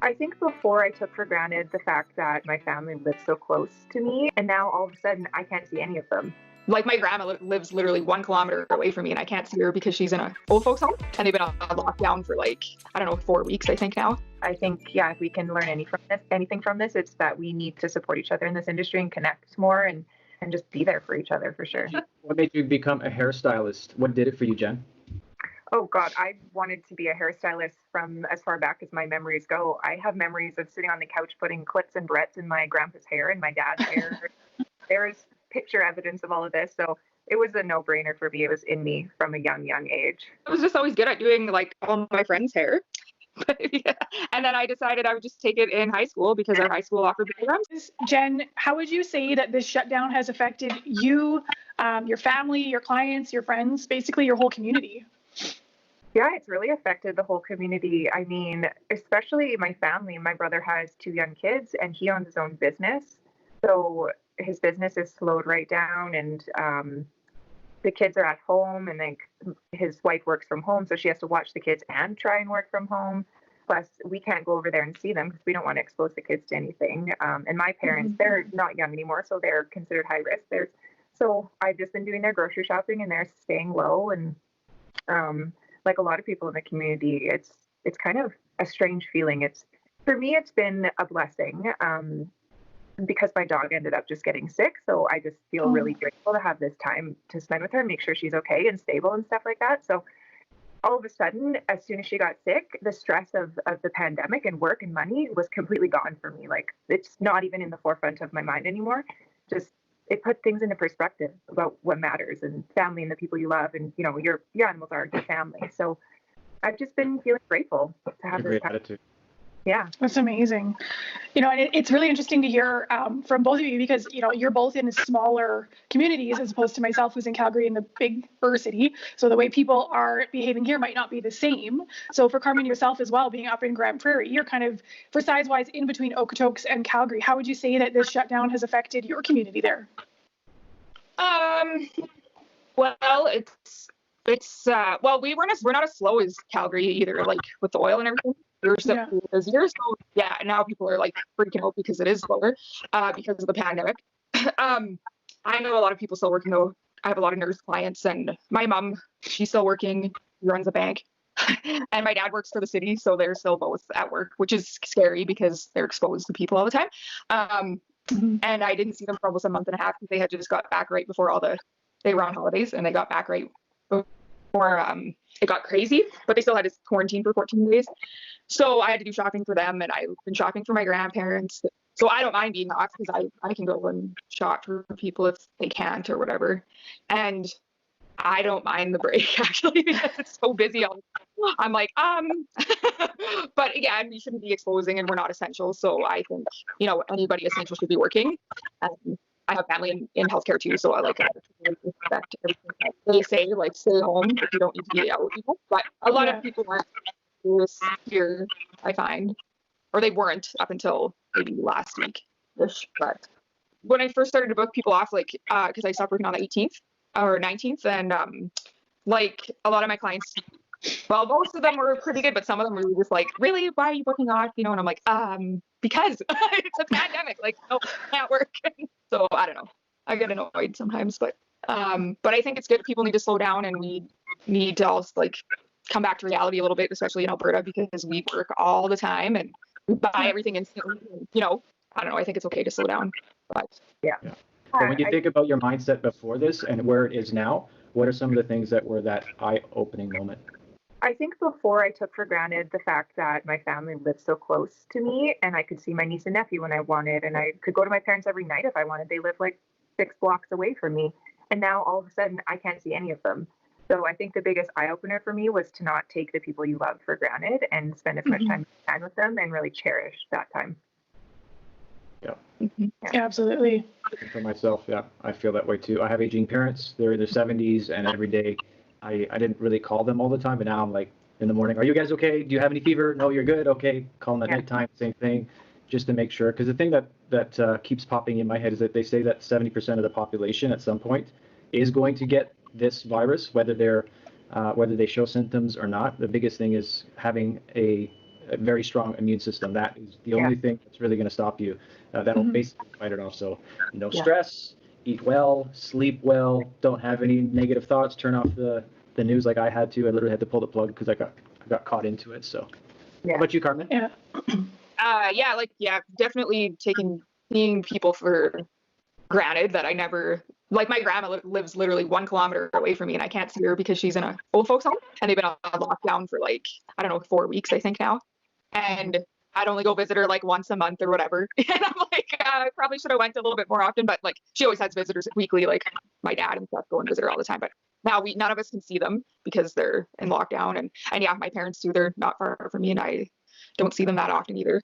I think before I took for granted the fact that my family lived so close to me, and now all of a sudden I can't see any of them. Like my grandma lives literally 1 kilometer away from me, and I can't see her because she's in a old folks home, and they've been on lockdown for like, I don't know, 4 weeks, I think now. I think, yeah, if we can learn anything from this, it's that we need to support each other in this industry and connect more and just be there for each other for sure. What made you become a hairstylist? What did it for you, Jen? Oh God, I wanted to be a hairstylist from as far back as my memories go. I have memories of sitting on the couch putting clips and barrettes in my grandpa's hair and my dad's hair. There's picture evidence of all of this. So it was a no-brainer for me. It was in me from a young age. I was just always good at doing like all my friends' hair. Yeah. And then I decided I would just take it in high school because our high school offered programs. Jen, how would you say that this shutdown has affected you, your family, your clients, your friends, basically your whole community? Yeah, it's really affected the whole community. I mean, especially my family. My brother has 2 young kids and he owns his own business. So his business is slowed right down, and the kids are at home, and then his wife works from home. So she has to watch the kids and try and work from home. Plus, we can't go over there and see them because we don't want to expose the kids to anything. And my parents, they're not young anymore, so they're considered high risk. So I've just been doing their grocery shopping, and they're staying low. And like a lot of people in the community, it's kind of a strange feeling. For me, it's been a blessing because my dog ended up just getting sick. So I just feel really grateful to have this time to spend with her, make sure she's okay and stable and stuff like that. So all of a sudden, as soon as she got sick, the stress of the pandemic and work and money was completely gone for me. Like, it's not even in the forefront of my mind anymore. Just, it put things into perspective about what matters, and family and the people you love, and you know, your animals are your family. So I've just been feeling grateful to have this Great time. attitude. Yeah, that's amazing. You know, and it's really interesting to hear from both of you because, you know, you're both in smaller communities as opposed to myself who's in Calgary in the bigger city. So the way people are behaving here might not be the same. So for Carmen, yourself as well, being up in Grand Prairie, you're kind of, for size-wise, in between Okotoks and Calgary. How would you say that this shutdown has affected your community there? Well, well, we're not as slow as Calgary either, like with the oil and everything. We're so busier. So yeah, now people are like freaking out because it is slower because of the pandemic. I know a lot of people still working though. I have a lot of nurse clients, and my mom, she's still working, runs a bank, and my dad works for the city, so they're still both at work, which is scary because they're exposed to people all the time. And I didn't see them for almost a month and a half because they had just got back right before they were on holidays, and they got back right before it got crazy, but they still had to quarantine for 14 days. So I had to do shopping for them, and I've been shopping for my grandparents. So I don't mind being off because I can go and shop for people if they can't or whatever. And I don't mind the break actually because it's so busy. I'm like, but again, we shouldn't be exposing, and we're not essential. So I think, you know, anybody essential should be working. I have family in healthcare too, so I respect everything that they say, like stay home if you don't need to be out. But a lot of people aren't here, I find, or they weren't up until maybe last week-ish. But when I first started to book people off, like, because I stopped working on the 18th or 19th, and like a lot of my clients, well, most of them were pretty good, but some of them were just like, really, why are you booking off? You know, and I'm like, because it's a pandemic, like, no, it can't work. So I don't know. I get annoyed sometimes, but I think it's good. People need to slow down, and we need to also like come back to reality a little bit, especially in Alberta, because we work all the time and we buy everything instantly. You know, I don't know. I think it's okay to slow down. But yeah. So when you think about your mindset before this and where it is now, what are some of the things that were that eye-opening moment? I think before I took for granted the fact that my family lived so close to me, and I could see my niece and nephew when I wanted, and I could go to my parents every night if I wanted. They live like 6 blocks away from me. And now all of a sudden I can't see any of them. So I think the biggest eye opener for me was to not take the people you love for granted and spend as much time as you can with them and really cherish that time. Yeah. Yeah, absolutely. For myself, yeah, I feel that way too. I have aging parents. They're in their 70s, and every day I didn't really call them all the time, but now I'm like in the morning, are you guys okay? Do you have any fever? No, you're good. Okay. Call them at nighttime, same thing, just to make sure. Because the thing that keeps popping in my head is that they say that 70% of the population at some point is going to get this virus, whether they show symptoms or not. The biggest thing is having a a very strong immune system. That is the only thing that's really going to stop you. That'll basically fight it off. So no stress, eat well, sleep well, don't have any negative thoughts, turn off the news like I had to. I literally had to pull the plug because I got caught into it. So how about you, Carmen? Definitely seeing people for granted that I never, like my grandma lives literally 1 kilometer away from me and I can't see her because she's in a old folks home and they've been on lockdown for 4 weeks, I think now. And I'd only go visit her once a month or whatever. And I'm I probably should have went a little bit more often, but she always has visitors weekly, my dad and stuff go and visit her all the time. But now none of us can see them because they're in lockdown. And yeah, my parents too, they're not far from me and I don't see them that often either,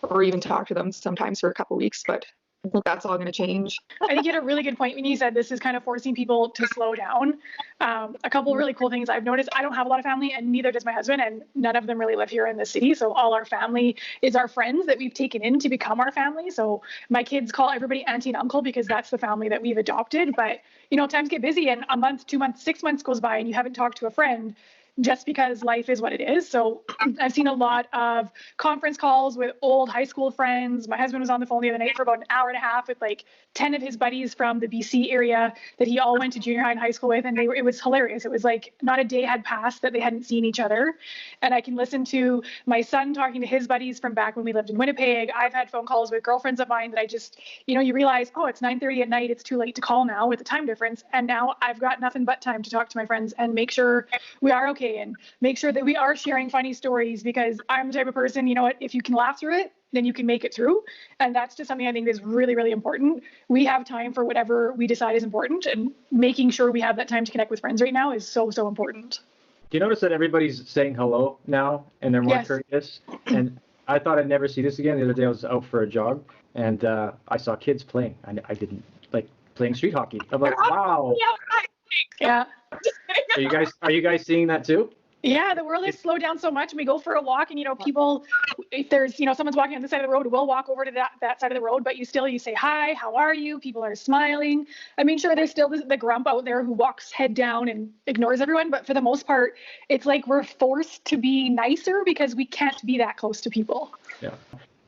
or even talk to them sometimes for a couple weeks, but I think that's all going to change. I think you had a really good point when you said this is kind of forcing people to slow down. A couple of really cool things I've noticed. I don't have a lot of family and neither does my husband, and none of them really live here in the city. So all our family is our friends that we've taken in to become our family. So my kids call everybody auntie and uncle because that's the family that we've adopted. But, times get busy and a month, 2 months, 6 months goes by and you haven't talked to a friend just because life is what it is. So I've seen a lot of conference calls with old high school friends. My husband was on the phone the other night for about an hour and a half with 10 of his buddies from the BC area that he all went to junior high and high school with. And it was hilarious. It was not a day had passed that they hadn't seen each other. And I can listen to my son talking to his buddies from back when we lived in Winnipeg. I've had phone calls with girlfriends of mine that I just, you realize, oh, it's 9:30 at night. It's too late to call now with the time difference. And now I've got nothing but time to talk to my friends and make sure we are okay and make sure that we are sharing funny stories, because I'm the type of person, if you can laugh through it, then you can make it through. And that's just something I think is really, really important. We have time for whatever we decide is important, and making sure we have that time to connect with friends right now is so, so important. Do you notice that everybody's saying hello now and they're more courteous? And I thought I'd never see this again. The other day I was out for a jog and I saw kids playing. I didn't playing street hockey. I'm like, wow. Yeah. Are you guys seeing that too? Yeah, the world has slowed down so much. And we go for a walk and, people, if there's, someone's walking on this side of the road, we'll walk over to that side of the road, but you say, hi, how are you? People are smiling. I mean, sure, there's still the grump out there who walks head down and ignores everyone. But for the most part, it's we're forced to be nicer because we can't be that close to people. Yeah.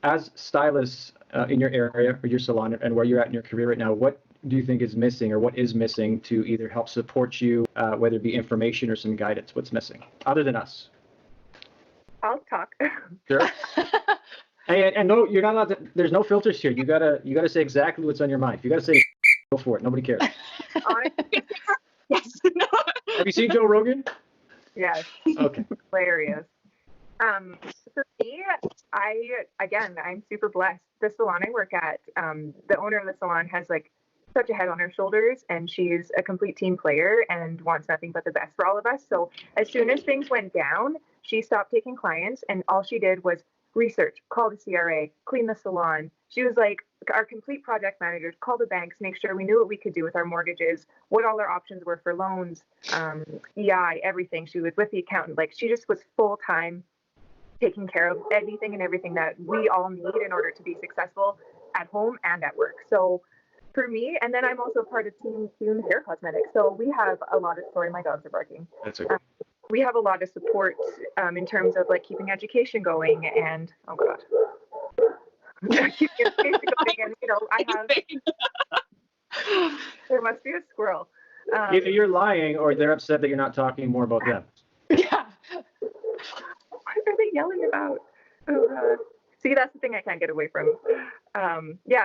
As stylists in your area or your salon and where you're at in your career right now, what do you think is missing, or what is missing to either help support you, whether it be information or some guidance? What's missing other than us? I'll talk. Sure. Hey, and no, you're not allowed to, there's no filters here. You gotta say exactly what's on your mind. If you gotta say, go for it. Nobody cares. Yes. Have you seen Joe Rogan? Yes. Okay. Hilarious. For me, I'm super blessed. The salon I work at, the owner of the salon has such a head on her shoulders, and she's a complete team player and wants nothing but the best for all of us. So as soon as things went down, she stopped taking clients, and all she did was research, call the CRA, clean the salon. She was our complete project managers, call the banks, make sure we knew what we could do with our mortgages, what all our options were for loans, EI, everything. She was with the accountant. She just was full time taking care of anything and everything that we all need in order to be successful at home and at work. So for me, and then I'm also part of Team Keune Hair Cosmetics. So we have a lot of, sorry, my dogs are barking. That's okay. We have a lot of support in terms of keeping education going and, oh God. Keeping education going, and I have, there must be a squirrel. Either you're lying or they're upset that you're not talking more about them. Yeah. What are they yelling about? Oh God. See, that's the thing I can't get away from.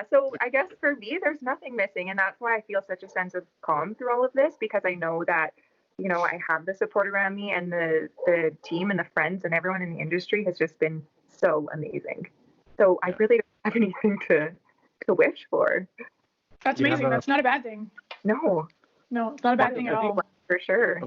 So I guess for me, there's nothing missing. And that's why I feel such a sense of calm through all of this, because I know that, I have the support around me, and the team and the friends and everyone in the industry has just been so amazing. So I really don't have anything to wish for. That's amazing. That's not a bad thing. No, it's not a bad thing at all. For sure.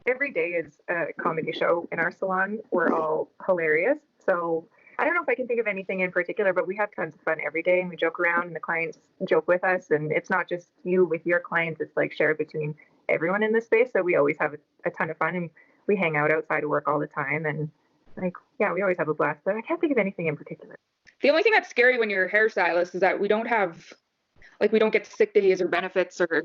Every day is a comedy show in our salon. We're all hilarious. So I don't know if I can think of anything in particular, but we have tons of fun every day, and we joke around, and the clients joke with us, and it's not just you with your clients, it's shared between everyone in this space. So we always have a ton of fun, and we hang out outside of work all the time, and we always have a blast, but I can't think of anything in particular. The only thing that's scary when you're a hairstylist is that we don't have, we don't get sick days or benefits or,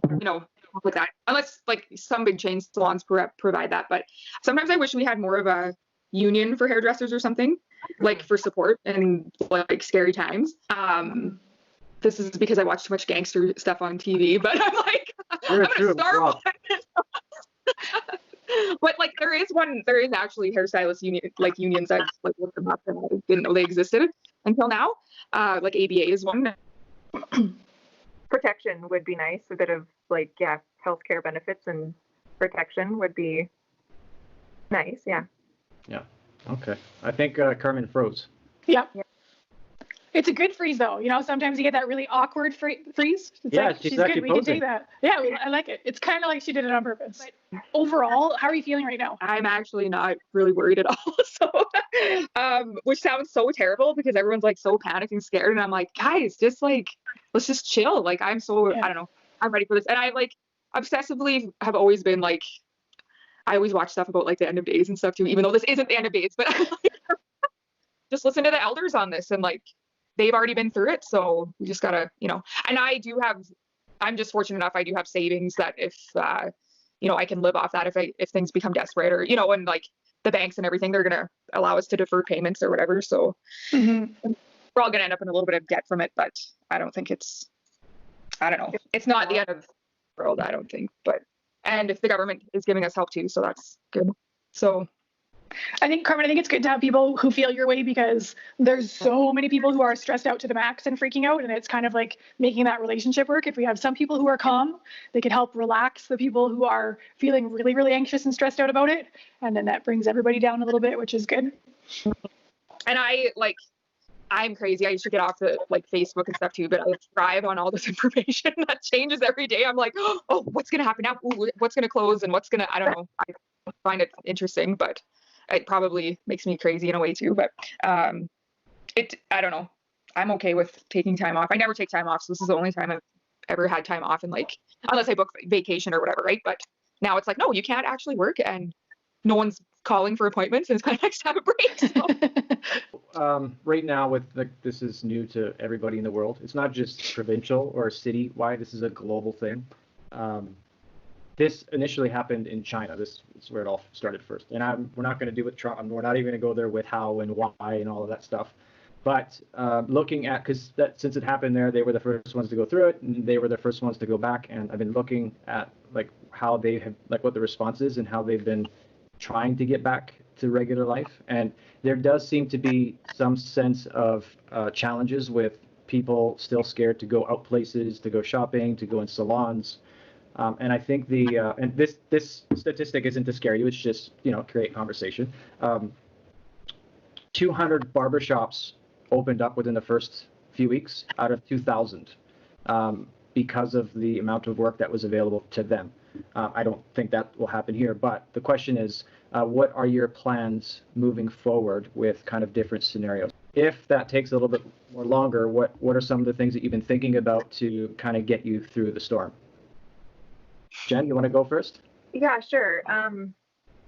with that, unless some big chain salons provide that. But sometimes I wish we had more of a union for hairdressers or something. like for support in like scary times. This is because I watch too much gangster stuff on TV, but I'm like, I'm gonna start one. But like there is actually hairstylist unions I've like looked them up and I didn't know they existed until now. Like ABA is one. Protection would be nice. A bit of like, yeah, healthcare benefits and protection would be nice. Yeah. Yeah. Okay. I think Carmen froze. Yeah. It's a good freeze though. You know, sometimes you get that really awkward freeze. It's yeah, like, she's good. We can take that. Yeah, I like it. It's kind of like she did it on purpose. But overall, how are you feeling right now? I'm actually not really worried at all. So, which sounds so terrible because everyone's like so panicked and scared. And I'm like, guys, just like, let's just chill. Like, I don't know. I'm ready for this. And I like obsessively have always been like, I always watch stuff about like the end of days and stuff too, even though this isn't the end of days, but just listen to the elders on this and like, they've already been through it. So we just gotta, you know, and I'm just fortunate enough. I do have savings that if, you know, I can live off that if things become desperate or, you know, and like the banks and everything, they're going to allow us to defer payments or whatever. So we're all going to end up in a little bit of debt from it, but I don't think it's not the end of the world, I don't think, and if the government is giving us help too, so that's good. So I think, Carmen, it's good to have people who feel your way because there's so many people who are stressed out to the max and freaking out. And it's kind of like making that relationship work. If we have some people who are calm, they can help relax the people who are feeling really, really anxious and stressed out about it. And then that brings everybody down a little bit, which is good. And I'm crazy. I used to get off the like Facebook and stuff too, but I thrive on all this information that changes every day. I'm like, oh, what's going to happen now? Ooh, what's going to close and I don't know. I find it interesting, but it probably makes me crazy in a way too, but I don't know. I'm okay with taking time off. I never take time off, so this is the only time I've ever had time off, and like unless I book vacation or whatever, right? But now it's like, no, you can't actually work, and no one's calling for appointments, and it's kind of nice to have a break. So. Right now, this is new to everybody in the world. It's not just provincial or city-wide. This is a global thing. This initially happened in China. This is where it all started first. And we're not going to do it. We're not even going to go there with how and why and all of that stuff. But looking at, because since it happened there, they were the first ones to go through it, and they were the first ones to go back. And I've been looking at like how they have, like what the response is and how they've been trying to get back to regular life. And there does seem to be some sense of challenges with people still scared to go out places, to go shopping, to go in salons. And I think and this statistic isn't to scare you. It's just, you know, create conversation. 200 barbershops opened up within the first few weeks out of 2,000 because of the amount of work that was available to them. I don't think that will happen here. But the question is, what are your plans moving forward with kind of different scenarios? If that takes a little bit more longer, what are some of the things that you've been thinking about to kind of get you through the storm? Jen, you want to go first? Yeah, sure.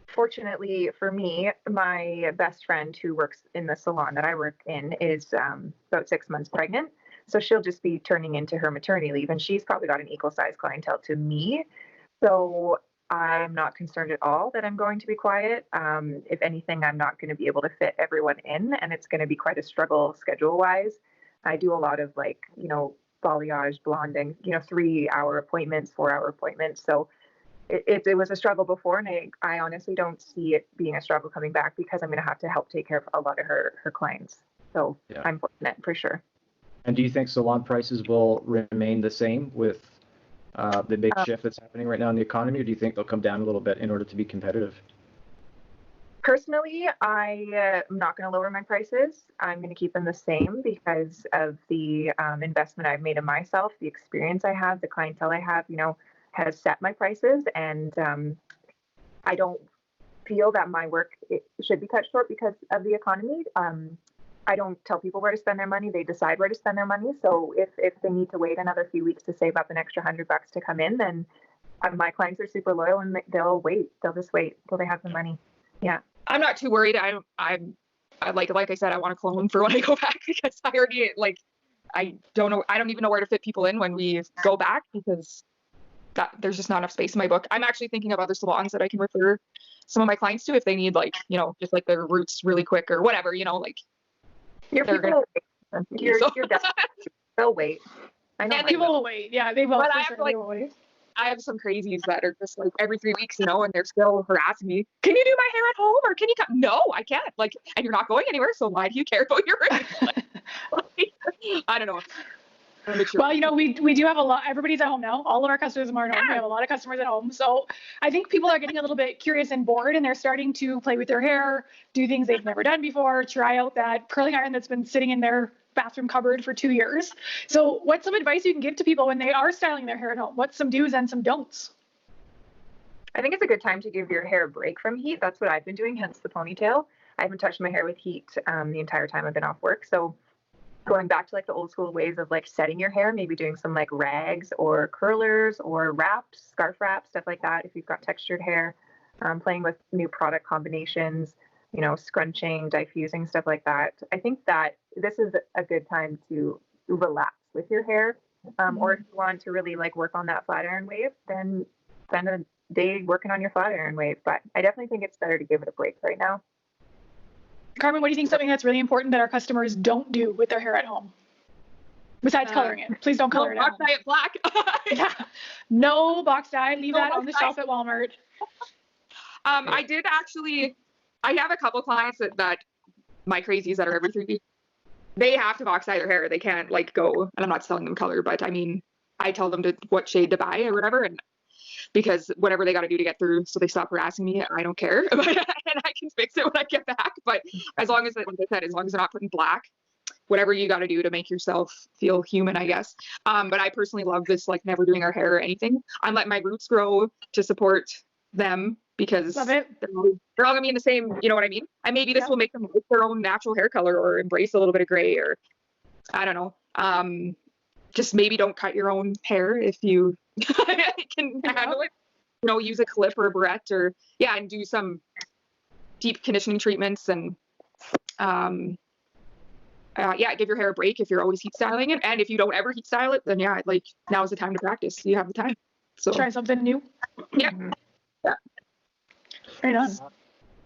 Fortunately for me, my best friend who works in the salon that I work in is about 6 months pregnant. So she'll just be turning into her maternity leave, and she's probably got an equal size clientele to me. So I'm not concerned at all that I'm going to be quiet. If anything, I'm not going to be able to fit everyone in, and it's going to be quite a struggle schedule-wise. I do a lot of balayage, blonding, 3-hour appointments, 4-hour appointments. So it was a struggle before, and I honestly don't see it being a struggle coming back because I'm going to have to help take care of a lot of her clients. So yeah. I'm fortunate for sure. And do you think salon prices will remain the same with the big shift that's happening right now in the economy, or do you think they'll come down a little bit in order to be competitive? Personally, I am not going to lower my prices. I'm going to keep them the same because of the investment I've made in myself, the experience I have, the clientele I have, has set my prices. And I don't feel that my work should be cut short because of the economy. I don't tell people where to spend their money. They decide where to spend their money. So if they need to wait another few weeks to save up an extra $100 to come in, then my clients are super loyal and they'll wait. They'll just wait till they have the money. Yeah. I'm not too worried. I'm like I said, I want to clone for when I go back because I already I don't know. I don't even know where to fit people in when we go back because there's just not enough space in my book. I'm actually thinking of other salons that I can refer some of my clients too, if they need like, just like their roots really quick or whatever, like Your they're people, gonna, your so. they'll wait. I know. And People will wait. Yeah, they will. But For I have sure. to, like, They will wait. I have some crazies that are just like every 3 weeks, and they're still harassing me. Can you do my hair at home, or can you come? No, I can't. Like, and you're not going anywhere, so why do you care about your roots? Like, I don't know. Well, we do have a lot. Everybody's at home now. All of our customers are at home. We have a lot of customers at home. So I think people are getting a little bit curious and bored, and they're starting to play with their hair, do things they've never done before, try out that curling iron that's been sitting in their bathroom cupboard for 2 years. So what's some advice you can give to people when they are styling their hair at home? What's some do's and some don'ts? I think it's a good time to give your hair a break from heat. That's what I've been doing, hence the ponytail. I haven't touched my hair with heat the entire time I've been off work. So going back to like the old school ways of like setting your hair, maybe doing some like rags or curlers or wraps, scarf wraps, stuff like that. If you've got textured hair, playing with new product combinations, scrunching, diffusing, stuff like that. I think that this is a good time to relax with your hair. Or if you want to really like work on that flat iron wave, then spend a day working on your flat iron wave. But I definitely think it's better to give it a break right now. Carmen, what do you think is something that's really important that our customers don't do with their hair at home? Besides coloring it. Please don't color it at home. Box dye it black. Yeah. No box dye. Leave that on the shelf at Walmart. I have a couple clients that my crazies that are every 3 weeks. They have to box dye their hair. They can't like go, and I'm not selling them color, but I mean, I tell them what shade to buy or whatever, and because whatever they got to do to get through, so they stop harassing me. I don't care, and I can fix it when I get back. But as long as, like I said, as long as they're not putting black, whatever you got to do to make yourself feel human, I guess. But I personally love this, like never doing our hair or anything. I'm letting my roots grow to support them because they're all gonna be in the same, you know what I mean? And maybe this will make them like their own natural hair color or embrace a little bit of gray, or I don't know. Just maybe don't cut your own hair if you can handle it. Use a clip or a barrette and do some deep conditioning treatments and give your hair a break if you're always heat styling it. And if you don't ever heat style it, then like now is the time to practice. You have the time. So try something new. Yeah. Yeah. Right on.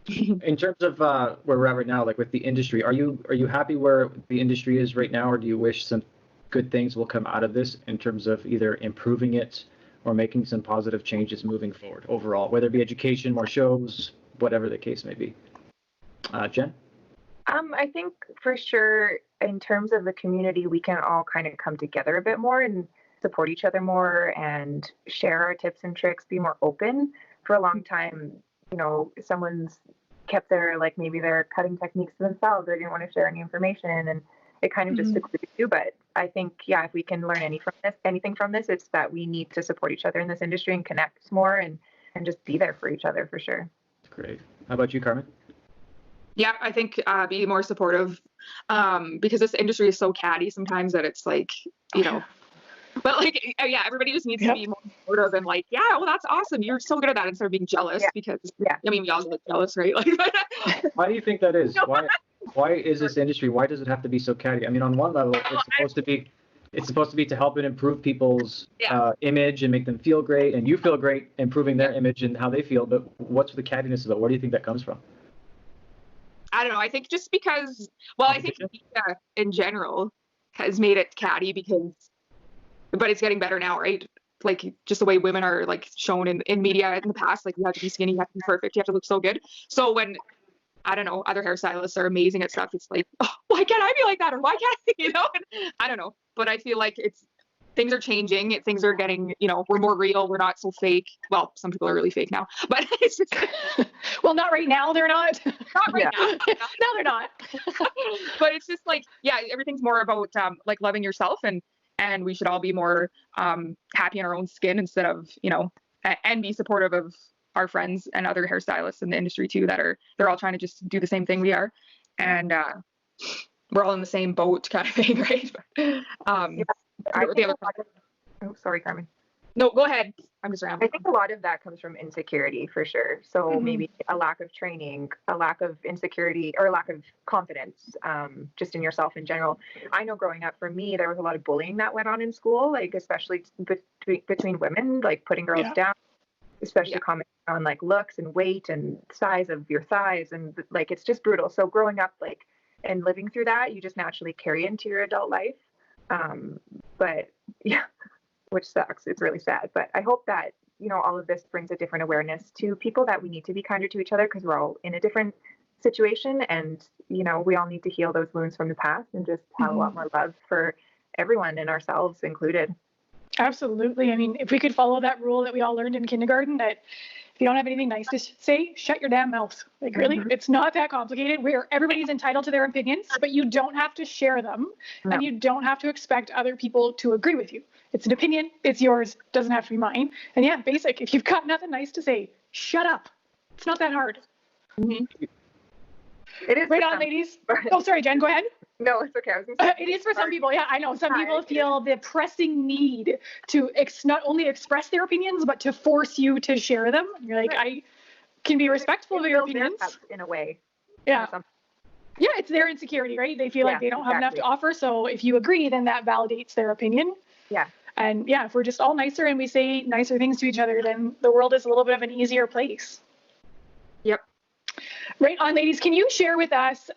In terms of where we're at right now, like with the industry, are you happy where the industry is right now, or do you wish some good things will come out of this in terms of either improving it or making some positive changes moving forward overall, whether it be education, more shows, whatever the case may be? Jen? I think for sure in terms of the community, we can all kind of come together a bit more and support each other more and share our tips and tricks, be more open. For a long time, someone's kept their, like maybe their cutting techniques to themselves. They didn't want to share any information, and it kind of just secluded you. But I think, if we can learn anything from this, it's that we need to support each other in this industry and connect more and just be there for each other for sure. Great. How about you, Carmen? Yeah, I think be more supportive because this industry is so catty sometimes that it's like, but like, everybody just needs to be more supportive and like, well, that's awesome. You're so good at that instead of being jealous because, I mean, we all get jealous, right? Like, why do you think that is? Why is this industry? Why does it have to be so catty? I mean, on one level, it's supposed to be to help and improve people's image and make them feel great, and you feel great improving their image and how they feel. But what's the cattiness about? Where do you think that comes from? I don't know. I think just because, I think media in general has made it catty but it's getting better now, right? Like just the way women are like shown in media in the past, like you have to be skinny, you have to be perfect, you have to look so good. So when, I don't know, other hairstylists are amazing at stuff, it's like, oh, why can't I be like that? Or why can't I, And I don't know. But I feel like things are changing. Things are getting, we're more real. We're not so fake. Well, some people are really fake now, but it's just. Well, not right now. They're not. Not right now. No, they're not. But it's just like, everything's more about like loving yourself, and we should all be more happy in our own skin instead of, and be supportive of our friends and other hairstylists in the industry too they're all trying to just do the same thing we are, and we're all in the same boat kind of thing, right? Sorry, Carmen. No, go ahead. I'm just rambling. I think a lot of that comes from insecurity for sure. So maybe a lack of training, a lack of insecurity, or a lack of confidence just in yourself in general. I know growing up for me, there was a lot of bullying that went on in school, like especially between women, like putting girls down. especially commenting on like looks and weight and size of your thighs, and like it's just brutal. So growing up like and living through that, you just naturally carry into your adult life. But yeah, which sucks. It's really sad. But I hope that, you know, all of this brings a different awareness to people that we need to be kinder to each other because we're all in a different situation, and you know, we all need to heal those wounds from the past and just have a lot more love for everyone and ourselves included. Absolutely. I mean, if we could follow that rule that we all learned in kindergarten, that if you don't have anything nice to say, shut your damn mouth. Like, really, it's not that complicated. Everybody's entitled to their opinions, but you don't have to share them, and you don't have to expect other people to agree with you. It's an opinion. It's yours. Doesn't have to be mine. And yeah, basic. If you've got nothing nice to say, shut up. It's not that hard. It is right on, ladies. Oh, sorry, Jen. Go ahead. No, it's okay. I was gonna say, it is for some people. Yeah, I know. Some people feel the pressing need to not only express their opinions, but to force you to share them. You're like, I can be respectful of your opinions. In a way. Yeah. Yeah, it's their insecurity, right? They feel like they don't have enough to offer. So if you agree, then that validates their opinion. Yeah. And yeah, if we're just all nicer and we say nicer things to each other, then the world is a little bit of an easier place. Yep. Right on, ladies. Can you share with us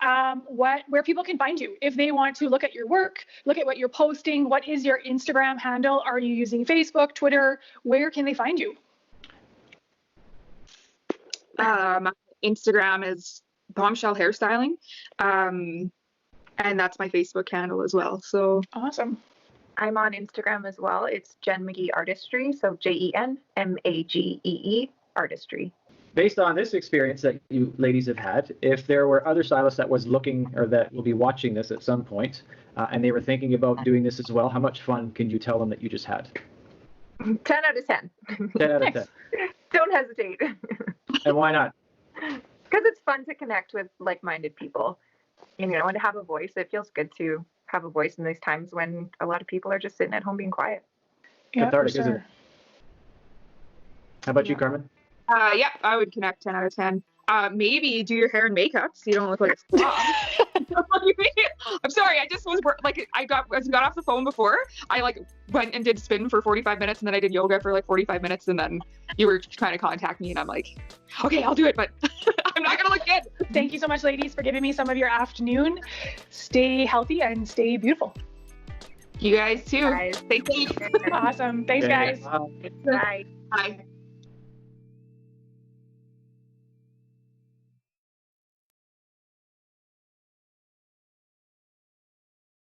where people can find you if they want to look at your work, look at what you're posting? What is your Instagram handle? Are you using Facebook, Twitter? Where can they find you? My Instagram is Bombshell Hairstyling, and that's my Facebook handle as well. So awesome. I'm on Instagram as well. It's Jen Magee Artistry. So JenMagee Artistry. Based on this experience that you ladies have had, if there were other stylists that was looking or that will be watching this at some point, and they were thinking about doing this as well, how much fun can you tell them that you just had? 10 out of 10. 10 out of 10. Don't hesitate. And why not? Because it's fun to connect with like-minded people, you know, and to have a voice. It feels good to have a voice in these times when a lot of people are just sitting at home being quiet. Yeah, cathartic, isn't it? How about you, Carmen? Yeah, I would connect 10 out of 10. Maybe do your hair and makeup so you don't look like a slob. I'm sorry, I just was like, as we got off the phone before, I like went and did spin for 45 minutes and then I did yoga for like 45 minutes and then you were trying to contact me and I'm like, okay, I'll do it, but I'm not gonna look good. Thank you so much, ladies, for giving me some of your afternoon. Stay healthy and stay beautiful. You guys too. Guys. Stay safe. Awesome. Thanks, guys. Bye. Bye.